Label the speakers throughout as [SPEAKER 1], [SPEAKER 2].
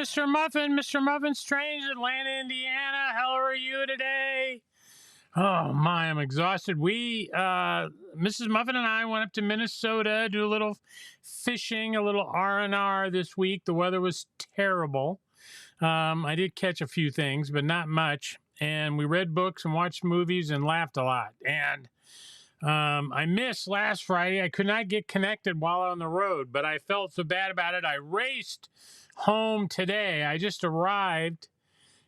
[SPEAKER 1] Mr. Muffin, Mr. MrMuffin'sTrains, Atlanta, Indiana. How are you today? Oh my, I'm exhausted. Mrs. Muffin and I went up to Minnesota, do a little fishing, a little R&R this week. The weather was terrible. I did catch a few things, but not much. And we read books and watched movies and laughed a lot. And I missed last Friday. I could not get connected while on the road, but I felt so bad about it. I raced home today. I just arrived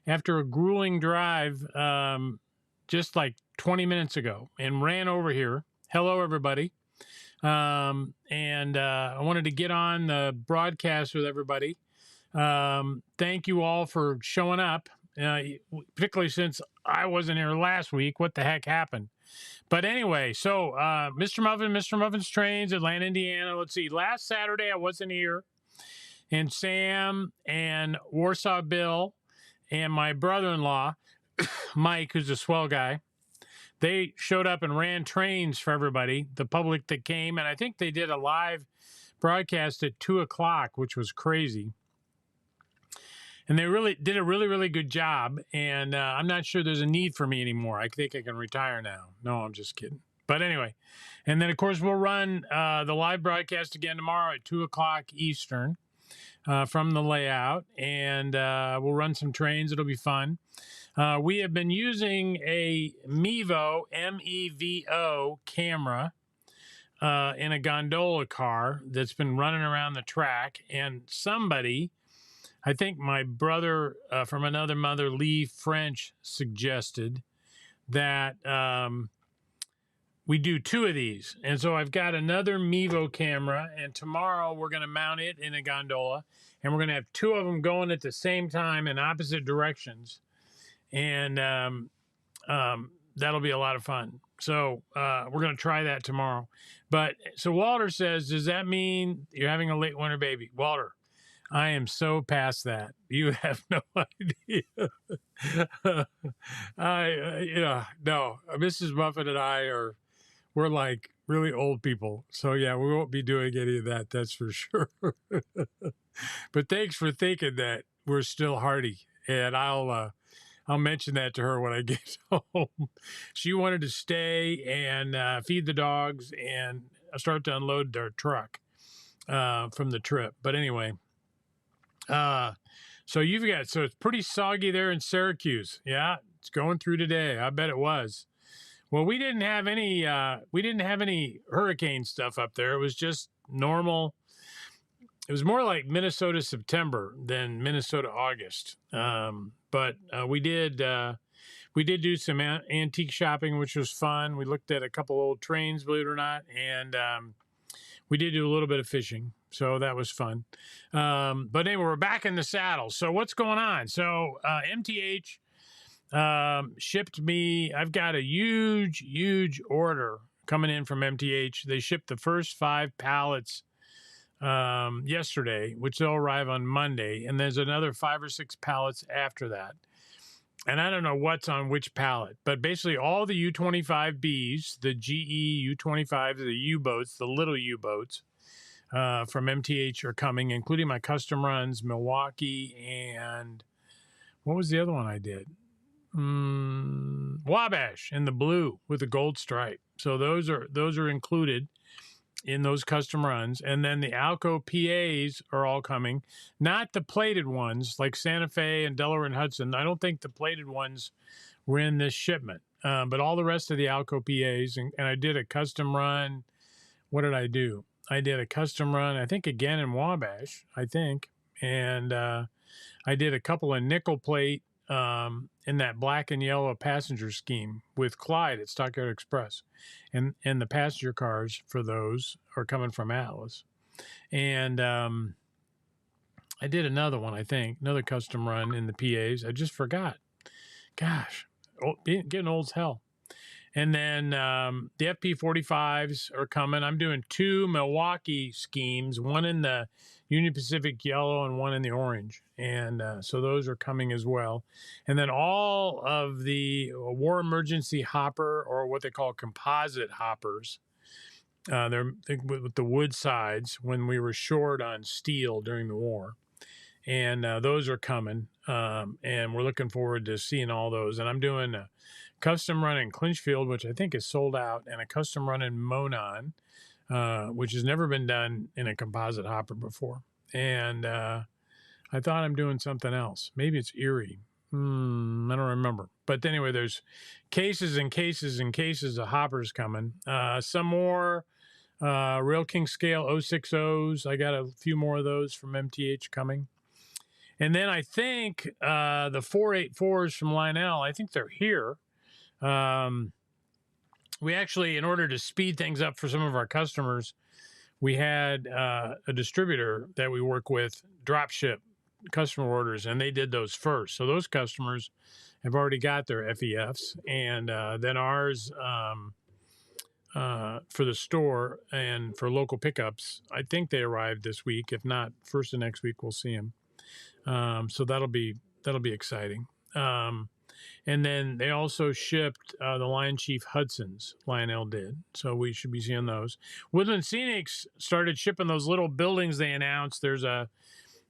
[SPEAKER 1] after a grueling drive just like 20 minutes ago and ran over here. Hello, everybody. I wanted to get on the broadcast with everybody. Thank you all for showing up, particularly since I wasn't here last week. What the heck happened? But anyway, so Mr. Muffin, MrMuffin'sTrains, Atlanta, Indiana. Let's see. Last Saturday, I wasn't here. And Sam and Warsaw Bill and my brother-in-law, Mike, who's a swell guy, they showed up and ran trains for everybody, the public that came. And I think they did a live broadcast at 2 o'clock, which was crazy. And they really did a really good job. And I'm not sure there's a need for me anymore. I think I can retire now. No, I'm just kidding. But anyway, and then, of course, we'll run the live broadcast again tomorrow at 2 o'clock Eastern from the layout. And we'll run some trains. It'll be fun. We have been using a Mevo, M-E-V-O camera in a gondola car that's been running around the track. And somebody, I think my brother from another mother, Lee French, suggested that we do 2 of these. And so I've got another Mevo camera, and tomorrow we're going to mount it in a gondola, and we're going to have 2 of them going at the same time in opposite directions. And that'll be a lot of fun. So we're going to try that tomorrow. But so Walter says, does that mean you're having a late winter baby? Walter, I am so past that. You have no idea. No. Mrs. Muffin and I we're like really old people. So yeah, we won't be doing any of that. That's for sure. But thanks for thinking that we're still hardy. And I'll mention that to her when I get home. She wanted to stay and feed the dogs and start to unload their truck from the trip. But anyway, so it's pretty soggy there in Syracuse. Yeah, it's going through today. I bet it was. Well, we didn't have any hurricane stuff up there. It was just normal. It was more like Minnesota September than Minnesota August. But we did do some antique shopping, which was fun. We looked at a couple old trains, believe it or not, and we did do a little bit of fishing, so that was fun. But anyway, we're back in the saddle. So what's going on? So MTH shipped me. I've got a huge order coming in from MTH. They shipped the first 5 pallets yesterday, which they'll arrive on Monday, and there's another 5 or 6 pallets after that. And I don't know what's on which pallet, but basically all the U-25Bs, the GE U-25s, the U-boats, the little U-boats from MTH are coming, including my custom runs, Milwaukee, and what was the other one I did? Wabash in the blue with the gold stripe. So those are included in those custom runs. And then the Alco PAs are all coming, not the plated ones like Santa Fe and Delaware and Hudson. I don't think the plated ones were in this shipment, but all the rest of the Alco PAs. And I did a custom run. What did I do? I did a custom run, I think again in Wabash, I think. And I did a couple of nickel plate in that black and yellow passenger scheme with Clyde at Stockyard Express. And the passenger cars for those are coming from Atlas. And I did another one, I think, another custom run in the PAs. I just forgot. Gosh, getting old as hell. And then the FP45s are coming. I'm doing 2 Milwaukee schemes, one in the Union Pacific yellow and one in the orange. And so those are coming as well. And then all of the war emergency hopper, or what they call composite hoppers, they're with the wood sides when we were short on steel during the war. and those are coming. And we're looking forward to seeing all those. And I'm doing a custom run in Clinchfield, which I think is sold out, and a custom run in Monon, which has never been done in a composite hopper before. And I thought I'm doing something else. Maybe it's Erie. I don't remember. But anyway, there's cases and cases and cases of hoppers coming. Some more Real King Scale 060s. I got a few more of those from MTH coming. And then I think the 484s from Lionel, I think they're here. We actually, in order to speed things up for some of our customers, we had a distributor that we work with drop ship customer orders, and they did those first. So those customers have already got their FEFs, and then ours for the store and for local pickups, I think they arrived this week. If not, first of next week we'll see them. So that'll be exciting. And then they also shipped the Lion Chief Hudsons. Lionel did, so we should be seeing those. Woodland Scenics started shipping those little buildings they announced. There's a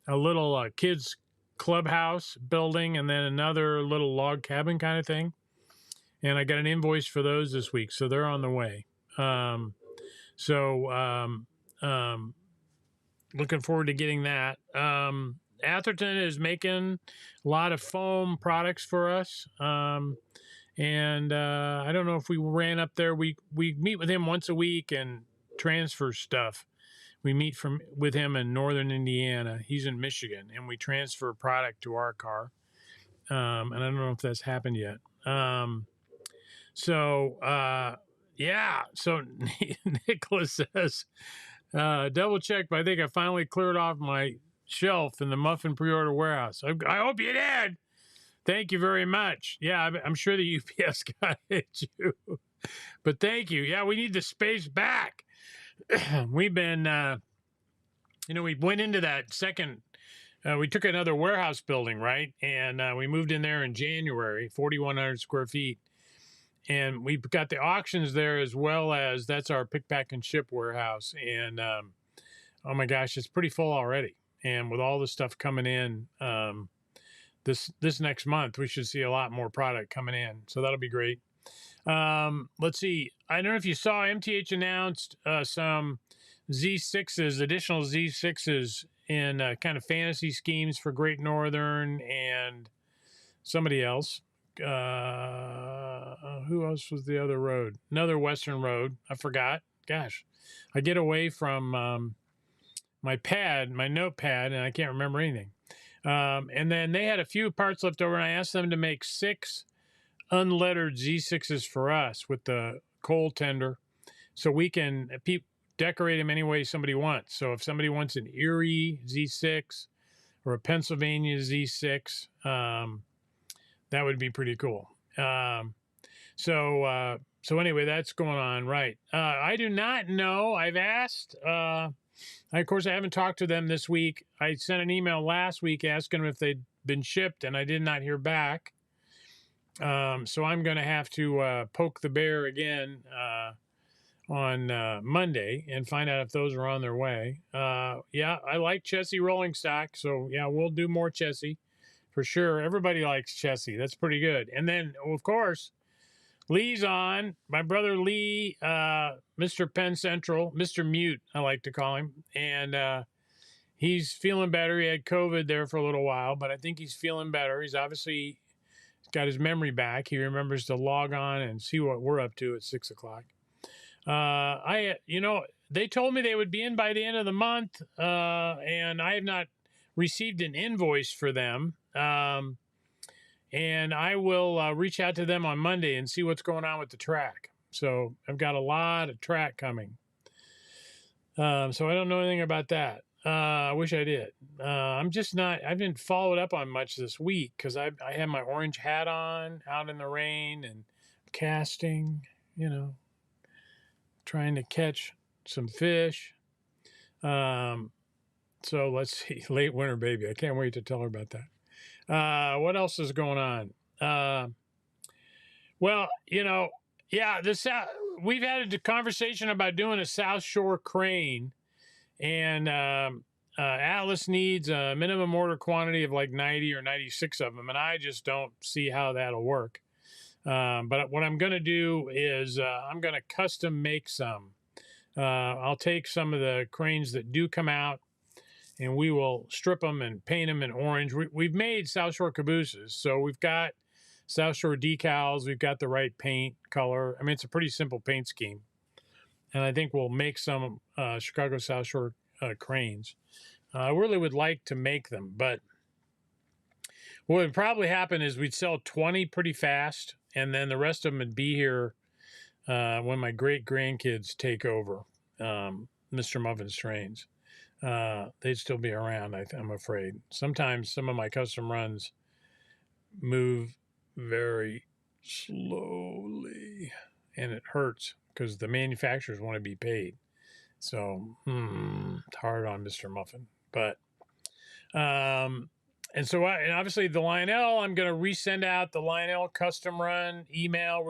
[SPEAKER 1] little kids clubhouse building, and then another little log cabin kind of thing. And I got an invoice for those this week, so they're on the way. Looking forward to getting that. Atherton is making a lot of foam products for us. And I don't know if we ran up there. We meet with him once a week and transfer stuff. We meet with him in northern Indiana. He's in Michigan, and we transfer product to our car. And I don't know if that's happened yet. So Nicholas says, double check, but I think I finally cleared off my shelf in the muffin pre-order warehouse. I hope you did. Thank you very much. Yeah, I'm sure the UPS guy hit you. But thank you. Yeah, we need the space back. We've been, we went into that second, we took another warehouse building, right? And we moved in there in January, 4,100 square feet. And we've got the auctions there as well as that's our pick, pack, and ship warehouse. And oh my gosh, it's pretty full already. And with all the stuff coming in this next month, we should see a lot more product coming in. So that'll be great. Let's see. I don't know if you saw MTH announced some Z6s, additional Z6s in kind of fantasy schemes for Great Northern and somebody else. Who else was the other road? Another Western road. I forgot. Gosh, I get away from my notepad, and I can't remember anything. And then they had a few parts left over, and I asked them to make 6 unlettered Z6s for us with the coal tender, so we can decorate them any way somebody wants. So if somebody wants an Erie Z6 or a Pennsylvania Z6, that would be pretty cool. So anyway, that's going on, right? I do not know. I've asked. Of course, I haven't talked to them this week. I sent an email last week asking them if they'd been shipped, and I did not hear back. So I'm going to have to poke the bear again on Monday and find out if those are on their way. Yeah, I like Chessie rolling stock, so yeah, we'll do more Chessie for sure. Everybody likes Chessie. That's pretty good. And then, of course, Lee's on. My brother Lee, Mr. Penn Central, Mr. Mute, I like to call him. And he's feeling better. He had COVID there for a little while, but I think he's feeling better. He's obviously got his memory back. He remembers to log on and see what we're up to at 6 o'clock. They told me they would be in by the end of the month, and I have not received an invoice for them. And I will reach out to them on Monday and see what's going on with the track. So I've got a lot of track coming. So I don't know anything about that. I wish I did. I'm just not, I haven't followed up on much this week because I had my orange hat on out in the rain and casting, trying to catch some fish. So let's see, late winter baby. I can't wait to tell her about that. What else is going on? We've had a conversation about doing a South Shore crane, and Atlas needs a minimum order quantity of like 90 or 96 of them, and I just don't see how that'll work. But what I'm going to do is I'm going to custom make some. I'll take some of the cranes that do come out, and we will strip them and paint them in orange. We've made South Shore cabooses, so we've got South Shore decals. We've got the right paint color. I mean, it's a pretty simple paint scheme. And I think we'll make some Chicago South Shore cranes. I really would like to make them, but what would probably happen is we'd sell 20 pretty fast, and then the rest of them would be here when my great-grandkids take over Mr. Muffin's Trains. They'd still be around, I'm afraid. Sometimes some of my custom runs move very slowly, and it hurts because the manufacturers want to be paid. So it's hard on Mr. Muffin. But and so and obviously the Lionel, I'm going to resend out the Lionel custom run email.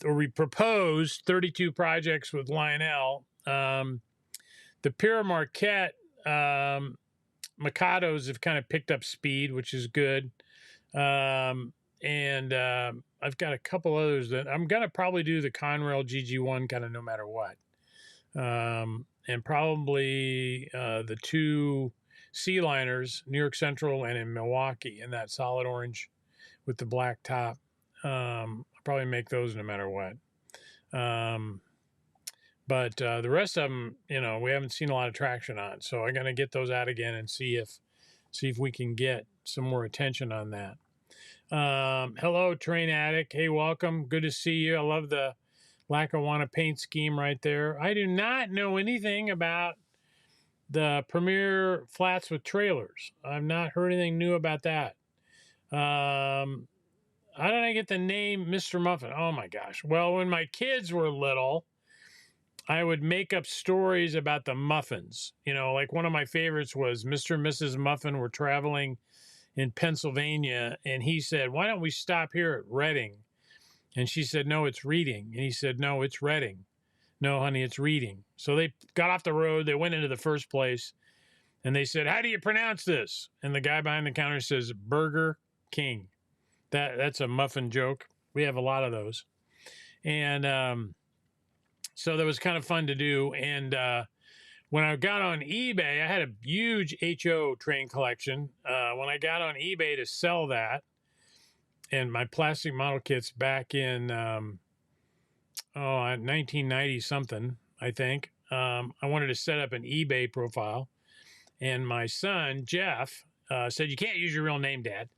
[SPEAKER 1] We proposed 32 projects with Lionel. The Pura Marquette Mikados have kind of picked up speed, which is good. And I've got a couple others that I'm going to probably do the Conrail GG1 kind of no matter what. And probably the two Sea Liners, New York Central and in Milwaukee, in that solid orange with the black top. I'll probably make those no matter what. But the rest of them, we haven't seen a lot of traction on. So I'm going to get those out again and see if we can get some more attention on that. Hello, Train Addict. Hey, welcome. Good to see you. I love the Lackawanna paint scheme right there. I do not know anything about the Premier flats with trailers. I've not heard anything new about that. How did I get the name Mr. Muffin? Oh my gosh. Well, when my kids were little, I would make up stories about the muffins. Like one of my favorites was Mr. and Mrs. Muffin were traveling in Pennsylvania, and he said, "Why don't we stop here at Reading?" And she said, "No, it's Reading." And he said, "No, it's Reading." "No, honey, it's Reading." So they got off the road. They went into the first place, and they said, "How do you pronounce this?" And the guy behind the counter says, "Burger King." That's a muffin joke. We have a lot of those. And so that was kind of fun to do. And when I got on eBay, I had a huge HO train collection. When I got on eBay to sell that, and my plastic model kits back in 1990 something, I think. I wanted to set up an eBay profile, and my son Jeff said, "You can't use your real name, Dad."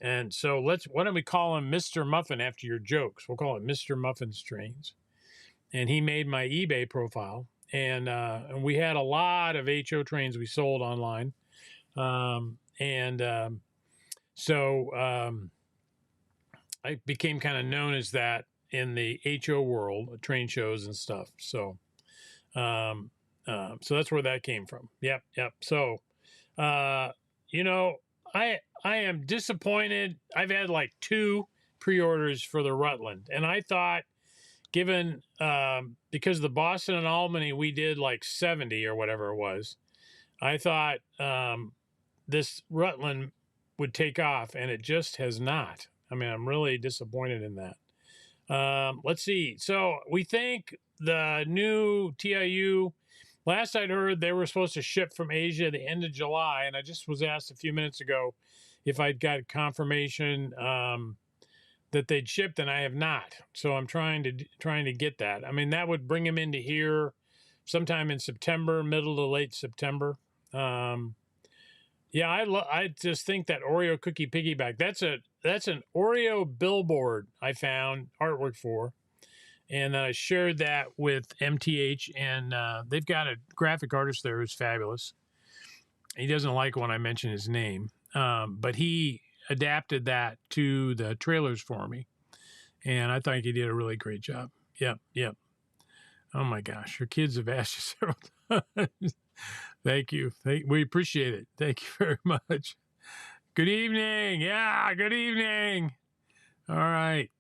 [SPEAKER 1] And so why don't we call him Mr. Muffin after your jokes? We'll call it Mr. Muffin's Trains. And he made my eBay profile, and we had a lot of HO trains we sold online, so I became kind of known as that in the HO world, train shows and stuff. So, so that's where that came from. Yep. So, I am disappointed. I've had like 2 pre-orders for the Rutland, and I thought, given because the Boston and Albany we did like 70 or whatever it was, I thought this Rutland would take off, and it just has not. I mean, I'm really disappointed in that. Let's see. So we think the new TIU, last I'd heard they were supposed to ship from Asia at the end of July, and I just was asked a few minutes ago if I'd got confirmation that they'd shipped, and I have not. So I'm trying to get that. I mean, that would bring them into here sometime in September, middle to late September. Yeah, I just think that Oreo cookie piggyback, that's an Oreo billboard I found artwork for, and I shared that with MTH, and they've got a graphic artist there who's fabulous. He doesn't like when I mention his name, but he adapted that to the trailers for me, and I think he did a really great job. Yep. Oh my gosh, your kids have asked you several times. Thank you. We appreciate it. Thank you very much. Good evening. Yeah, good evening. All right.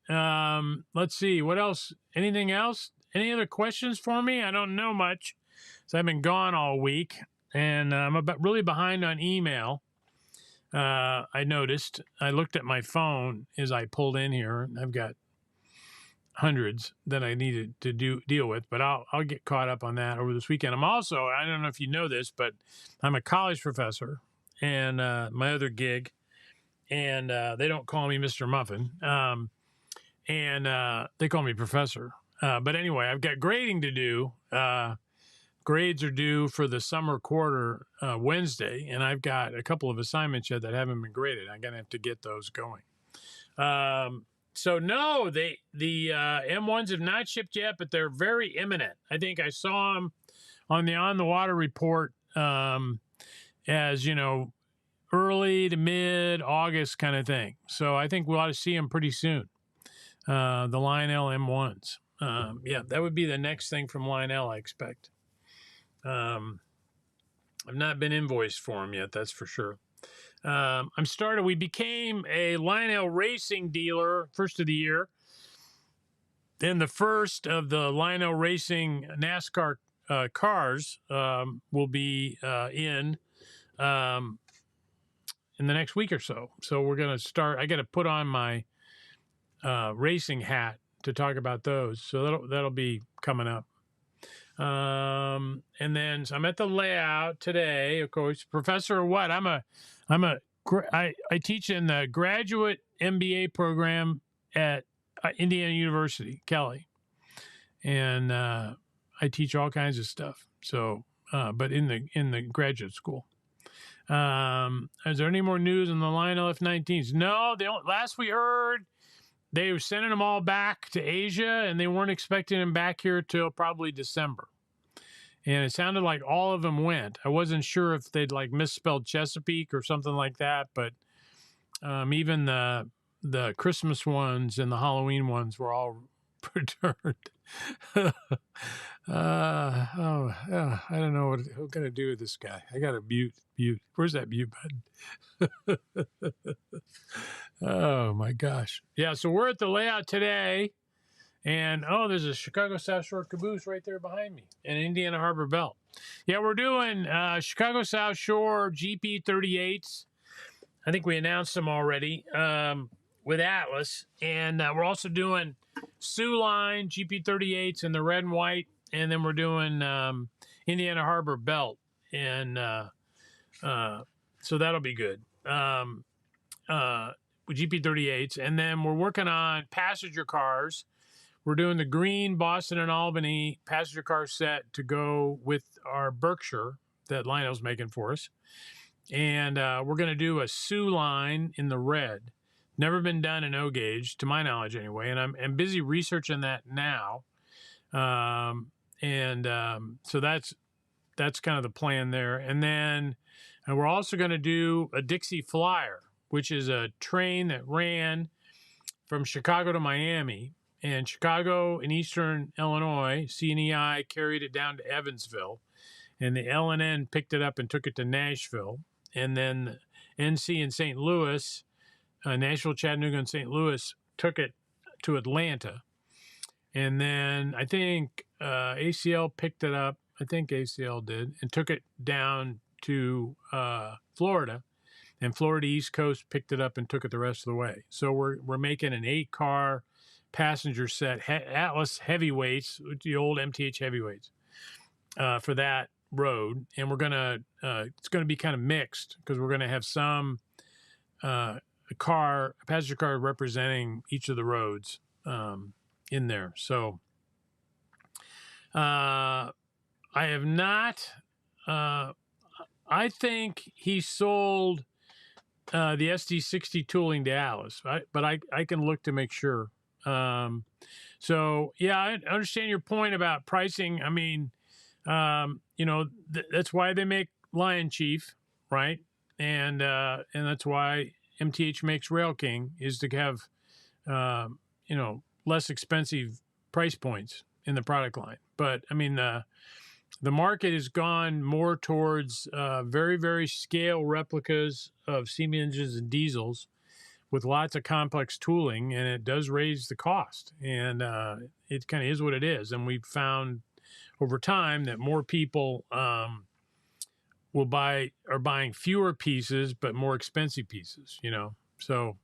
[SPEAKER 1] Let's see. What else? Anything else? Any other questions for me? I don't know much. So I've been gone all week. and I'm really behind on email. I noticed. I looked at my phone as I pulled in here, and I've got hundreds that I needed to deal with, but I'll get caught up on that over this weekend. I'm also, I don't know if you know this, but I'm a college professor, and my other gig, and they don't call me Mr. Muffin, and they call me Professor. But anyway, I've got grading to do. Grades are due for the summer quarter Wednesday, and I've got a couple of assignments yet that haven't been graded. I'm gonna have to get those going. So no, the M1s have not shipped yet, but they're very imminent. I think I saw them on the water report as early to mid August kind of thing. So I think we ought to see them pretty soon. The Lionel M1s. Yeah, that would be the next thing from Lionel, I expect. I've not been invoiced for them yet, that's for sure. We became a Lionel Racing dealer first of the year. Then the first of the Lionel Racing NASCAR cars will be in the next week or so. So we're going to start. I got to put on my racing hat to talk about those. So that'll be coming up. And then so I'm at the layout today, of course. Professor of what? I teach in the graduate MBA program at Indiana University, Kelly, and I teach all kinds of stuff. So, but in the graduate school. Is there any more news on the Lionel F-19s? No, last we heard, they were sending them all back to Asia, and they weren't expecting them back here till probably December. And it sounded like all of them went. I wasn't sure if they'd misspelled Chesapeake or something like that, but even the Christmas ones and the Halloween ones were all returned. I don't know what I'm gonna do with this guy. I got to mute. Where's that mute button? Oh my gosh. Yeah, so we're at the layout today, and there's a Chicago South Shore caboose right there behind me, and Indiana Harbor Belt. Yeah, we're doing Chicago South Shore GP38s. I think we announced them already with Atlas, and we're also doing Sioux Line GP38s in the red and white, and then we're doing Indiana Harbor Belt, and so that'll be good. With GP38s, and then we're working on passenger cars. We're doing the green Boston and Albany passenger car set to go with our Berkshire that Lionel's making for us. And we're going to do a Sioux Line in the red. Never been done in O gauge, to my knowledge anyway. And I'm busy researching that now. So that's kind of the plan there. And then we're also going to do a Dixie Flyer, which is a train that ran from Chicago to Miami. And Chicago and Eastern Illinois, CNEI carried it down to Evansville. And the L&N picked it up and took it to Nashville. And then NC in St. Louis, Nashville, Chattanooga, and St. Louis took it to Atlanta. And then I think ACL picked it up. I think ACL did, and took it down to Florida. And Florida East Coast picked it up and took it the rest of the way. So we're making an 8-car passenger set, Atlas heavyweights, the old MTH heavyweights, for that road. And we're gonna it's gonna be kind of mixed because we're gonna have some passenger car representing each of the roads in there. So I have not. I think he sold the SD60 tooling to Atlas, but I can look to make sure. So yeah, I understand your point about pricing. I mean, that's why they make Lion Chief, right? And that's why MTH makes Rail King, is to have less expensive price points in the product line. But I mean, the market has gone more towards very, very scale replicas of steam engines and diesels with lots of complex tooling, and it does raise the cost. And it kind of is what it is. And we've found over time that more people are buying fewer pieces but more expensive pieces, you know. So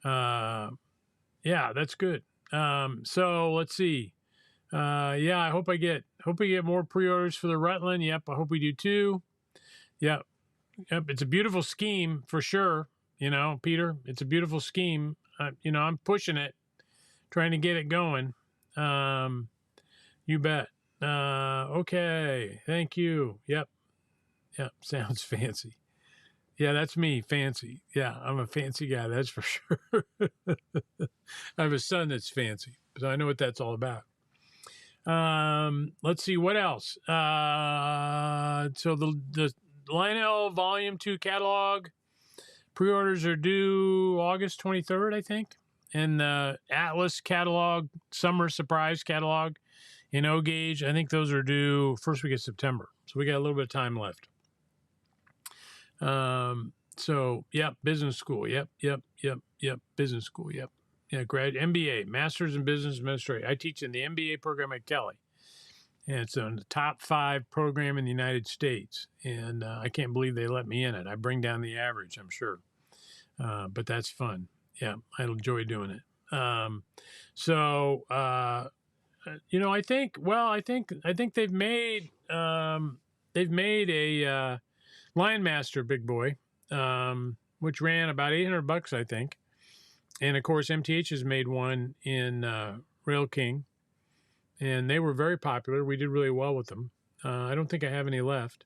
[SPEAKER 1] yeah, that's good. So let's see. Yeah, I hope we get more pre-orders for the Rutland. Yep, I hope we do too. Yep. It's a beautiful scheme for sure. You know, Peter, it's a beautiful scheme. You know, I'm pushing it, trying to get it going. You bet. Okay. Thank you. Yep. Sounds fancy. Yeah, that's me. Fancy. Yeah, I'm a fancy guy. That's for sure. I have a son that's fancy, so I know what that's all about. Let's see what else. So the Lionel Volume 2 catalog pre-orders are due August 23rd, I think. And the Atlas catalog, Summer Surprise catalog in O gauge, I think those are due first week of September. So we got a little bit of time left. So yep, business school. Yep. Business school. Yep. Yeah, grad MBA, Masters in Business Administration. I teach in the MBA program at Kelly. And it's on the top 5 program in the United States. And I can't believe they let me in it. I bring down the average, I'm sure. But that's fun. Yeah, I enjoy doing it. You know, I think they've made a Lion Master Big Boy, which ran about $800, I think. And of course, MTH has made one in Rail King, and they were very popular. We did really well with them. I don't think I have any left,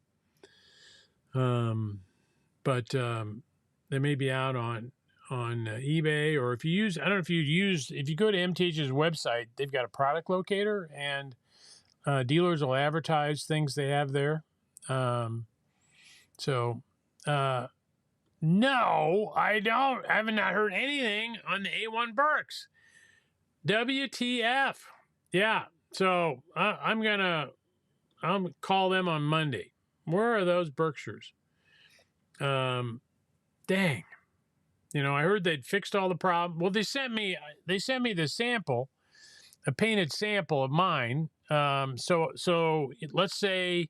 [SPEAKER 1] but they may be out on eBay, or if you use, I don't know if you go to MTH's website, they've got a product locator, and dealers will advertise things they have there. No, I don't. I have not heard anything on the A1 Berks. WTF? Yeah. So I'm gonna call them on Monday. Where are those Berkshires? Dang. You know, I heard they'd fixed all the problems. Well, they sent me the sample, a painted sample of mine. So let's say,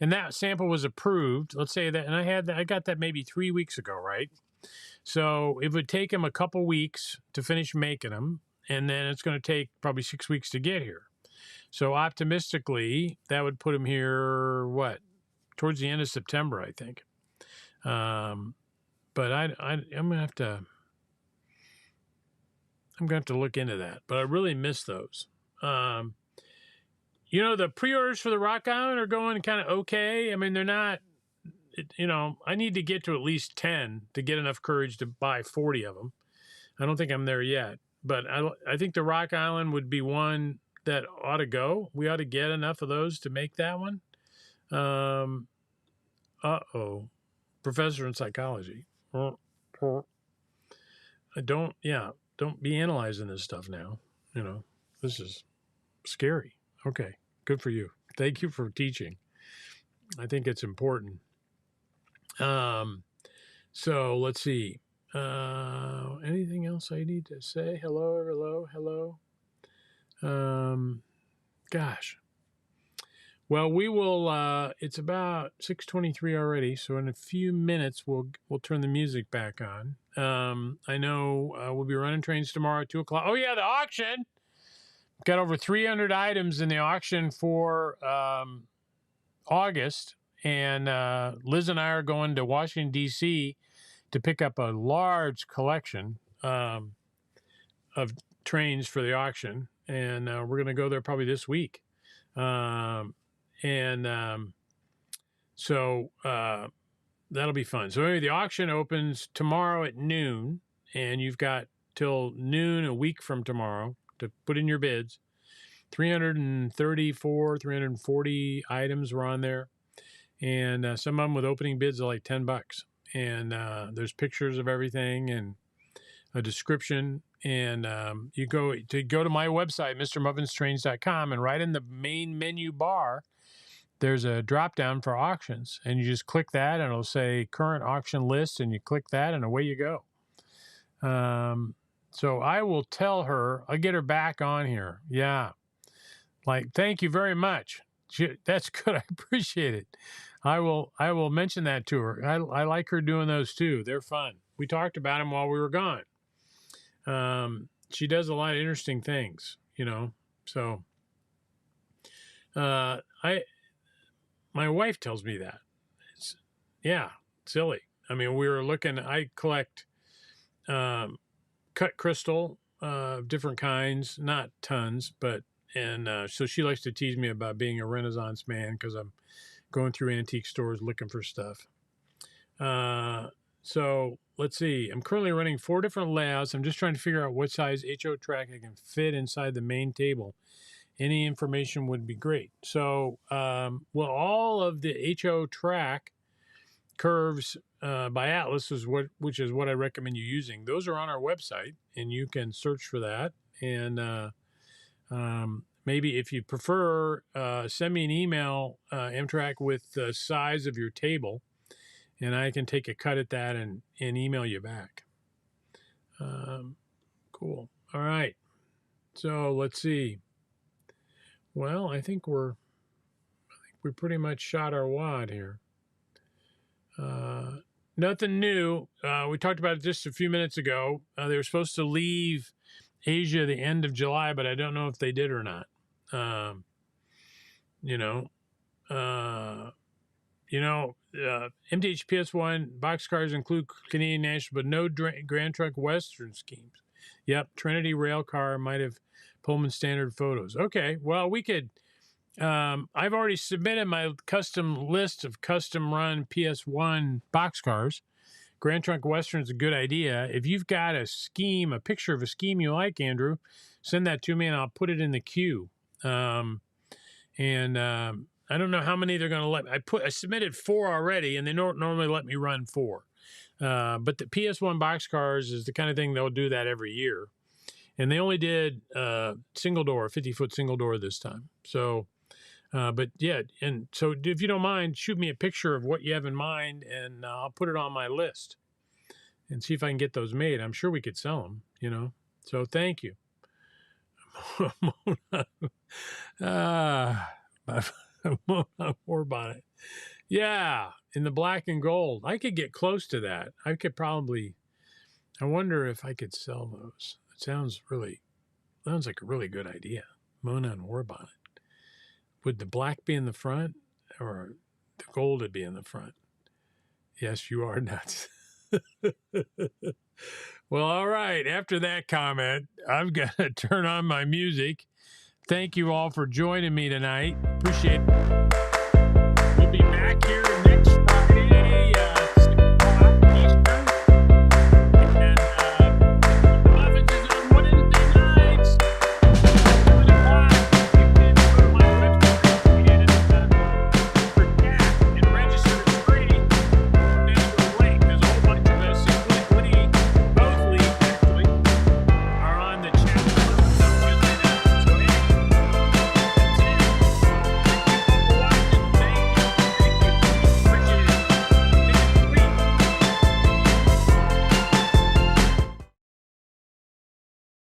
[SPEAKER 1] and that sample was approved. Let's say that, and I got that maybe 3 weeks ago, right? So it would take them a couple weeks to finish making them, and then it's going to take probably 6 weeks to get here. So optimistically, that would put them here, towards the end of September, I think. But I'm gonna have to look into that. But I really miss those. You know, the pre-orders for the Rock Island are going kind of okay. I mean, they're not. You know, I need to get to at least 10 to get enough courage to buy 40 of them. I don't think I'm there yet, but I think the Rock Island would be one that ought to go. We ought to get enough of those to make that one. Professor in psychology. Don't be analyzing this stuff now. You know, this is scary. Okay, good for you. Thank you for teaching. I think it's important. So let's see. Anything else I need to say? Hello. Gosh. Well, we will. It's about 6:23 already, so in a few minutes we'll turn the music back on. I know we'll be running trains tomorrow at 2:00. Oh yeah, the auction. Got over 300 items in the auction for August, and Liz and I are going to Washington D.C. to pick up a large collection of trains for the auction, and we're going to go there probably this week. So that'll be fun. So anyway, the auction opens tomorrow at noon, and you've got till noon a week from tomorrow to put in your bids. 340 items were on there, and some of them with opening bids are like $10. And there's pictures of everything and a description. And you go to my website, MrMuffin'sTrains.com, and right in the main menu bar, there's a drop down for auctions, and you just click that, and it'll say current auction list, and you click that, and away you go. So I will tell her, I'll get her back on here. Yeah. Like, thank you very much. That's good. I appreciate it. I will mention that to her. I like her doing those too. They're fun. We talked about them while we were gone. She does a lot of interesting things, So, my wife tells me that. Yeah, silly. I mean, we were looking. I collect cut crystal, different kinds, not tons, but so she likes to tease me about being a Renaissance man because I'm going through antique stores looking for stuff. So let's see. I'm currently running 4 different layouts. I'm just trying to figure out what size HO track I can fit inside the main table. Any information would be great. So, all of the HO track curves by Atlas which is what I recommend you using. Those are on our website, and you can search for that. And maybe if you prefer, send me an email, Amtrak, with the size of your table, and I can take a cut at that and email you back. Cool. All right. So let's see. Well, I think we pretty much shot our wad here. Nothing new. We talked about it just a few minutes ago. They were supposed to leave Asia the end of July, but I don't know if they did or not. MDH PS1 boxcars include Canadian National, but no Grand Trunk Western schemes. Yep, Trinity Rail Car might have Pullman Standard photos. Okay, well, we could. I've already submitted my custom list of custom run PS1 boxcars. Grand Trunk Western's a good idea. If you've got a picture of a scheme you like, Andrew, send that to me and I'll put it in the queue. I don't know how many they're going to let me. I submitted 4 already, and they normally let me run 4. But the PS1 boxcars is the kind of thing they'll do that every year. And they only did single door, 50-foot single door this time. So, but yeah, and so if you don't mind, shoot me a picture of what you have in mind, and I'll put it on my list and see if I can get those made. I'm sure we could sell them, So thank you. War bonnet. Yeah, in the black and gold. I could get close to that. I wonder if I could sell those. It sounds like a really good idea. Mona and war bonnet. Would the black be in the front, or the gold would be in the front? Yes, you are nuts. Well, all right. After that comment, I've got to turn on my music. Thank you all for joining me tonight. Appreciate it.